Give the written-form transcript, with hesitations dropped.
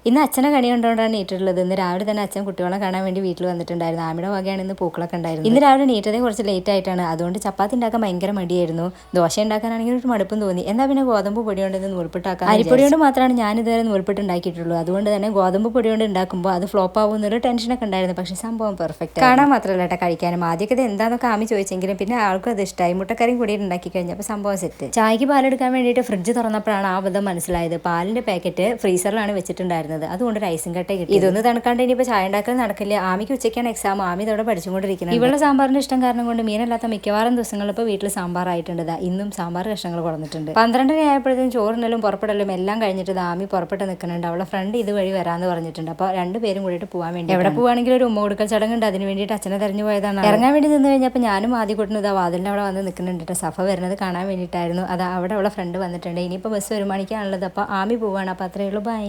ഇന്ന് അച്ഛനെ കണി കണ്ടുകൊണ്ടാണ് നീറ്റിട്ടുള്ളത്. ഇന്ന് രാവിലെ തന്നെ അച്ഛൻ കുട്ടികളെ കാണാൻ വേണ്ടി വീട്ടിൽ വന്നിട്ടുണ്ടായിരുന്നു. ആമിയുടെ വകയാണ് ഇന്ന് പൂക്കളൊക്കെ ഉണ്ടായിരുന്നു. ഇന്ന് രാവിലെ നീറ്റതേ കുറച്ച് ലേറ്റ് ആയിട്ടാണ്. അതുകൊണ്ട് ചപ്പാത്തി ഉണ്ടാക്കാൻ ഭയങ്കര മടിയായിരുന്നു. ദോശ ഉണ്ടാക്കാനാണെങ്കിൽ ഒരു മടുപ്പും തോന്നി. എന്നാൽ പിന്നെ ഗോതമ്പ് പൊടി കൊണ്ട് ഇന്ന് നൂൽപ്പിട്ടാക്കാം. അരിപ്പൊടി കൊണ്ട് മാത്രമാണ് ഞാൻ ഇതുവരെ നൂൽപ്പിട്ട് ഉണ്ടാക്കിയിട്ടുള്ളൂ. അതുകൊണ്ട് തന്നെ ഗോതമ്പ് പൊടി കൊണ്ട് ഉണ്ടാക്കുമ്പോൾ അത് ഫ്ലോപ്പ് ആവുന്നൊരു ടെൻഷനൊക്കെ ഉണ്ടായിരുന്നു. പക്ഷേ സംഭവം പെർഫെക്റ്റ് കാണാൻ മാത്രമല്ല കേട്ടോ, കഴിക്കാനും. ആദ്യമൊക്കെ ഇത് എന്താണെന്നൊക്കെ ആമി ചോദിച്ചെങ്കിലും പിന്നെ ആൾക്കും അത് ഇഷ്ടമായി. മുട്ടക്കറിയും കൂടി ഉണ്ടാക്കി കഴിഞ്ഞപ്പോൾ സംഭവം സെറ്റ്. ചായക്ക് പാലെടുക്കാൻ വേണ്ടിയിട്ട് ഫ്രിഡ്ജ് തുറന്നപ്പോഴാണ് ആ ബന്ധം മനസ്സിലായത്. പാലിന്റെ പാക്കറ്റ് ഫ്രീസറിലാണ് വെച്ചിട്ടുണ്ടായിരുന്നത്. അതുകൊണ്ട് റൈസും കട്ട കിട്ടി. ഇതൊന്നും തണുക്കാണ്ട് ഇനിയിപ്പോൾ ചായ ഉണ്ടാക്കാൻ നടക്കില്ല. ആമിക്ക് ഉച്ചയ്ക്കാണ് എക്സാം. ആമി ഇതോടെ പഠിച്ചുകൊണ്ടിരിക്കുന്നത്. ഇവളുടെ സാമ്പാറിന്റെ ഇഷ്ടം കാരണം കൊണ്ട് മീനല്ലാത്ത മിക്കവാറും ദിവസങ്ങളിൽ ഇപ്പോൾ വീട്ടിൽ സാമ്പാറായിട്ടുണ്ട്. ഇന്നും സാമ്പാർ കഷ്ണങ്ങൾ കൊടുത്തിട്ടുണ്ട്. 12:30 ആയപ്പോഴത്തേക്കും ചോറിനലും പുറപ്പെടലും എല്ലാം കഴിഞ്ഞിട്ട് ആമി പുറപ്പെട്ട് നിൽക്കുന്നുണ്ട്. അവളെ ഫ്രണ്ട് ഇതുവഴി വരാമെന്ന് പറഞ്ഞിട്ടുണ്ട്. അപ്പോൾ രണ്ടുപേരും കൂടിയിട്ട് പോകാൻ വേണ്ടി. എവിടെ പോവാണെങ്കിലും ഒരു ഉമ്മ കൊടുക്കൽ ചടങ്ങുണ്ട്. അതിന് വേണ്ടിയിട്ട് അച്ഛനെ തെരഞ്ഞു പോയതാണ്. ഇറങ്ങാൻ വേണ്ടി നിന്ന് കഴിഞ്ഞപ്പോൾ ഞാനും ആദ്യം കൂട്ടുന്നു ഇതാ വാതിലിൻ്റെ അവിടെ വന്ന് നിൽക്കുന്നുണ്ട്. സഫ വരുന്നത് കാണാൻ വേണ്ടിയിട്ടായിരുന്നു. അത് അവിടെ അവളെ ഫ്രണ്ട് വന്നിട്ടുണ്ട്. ഇനിയിപ്പോൾ ബസ് 1 മണിക്കാണുള്ളത്. അപ്പോൾ ആമി പോവാണ്. അപ്പോൾ അത്രയേ ഉള്ളൂ. ബൈ.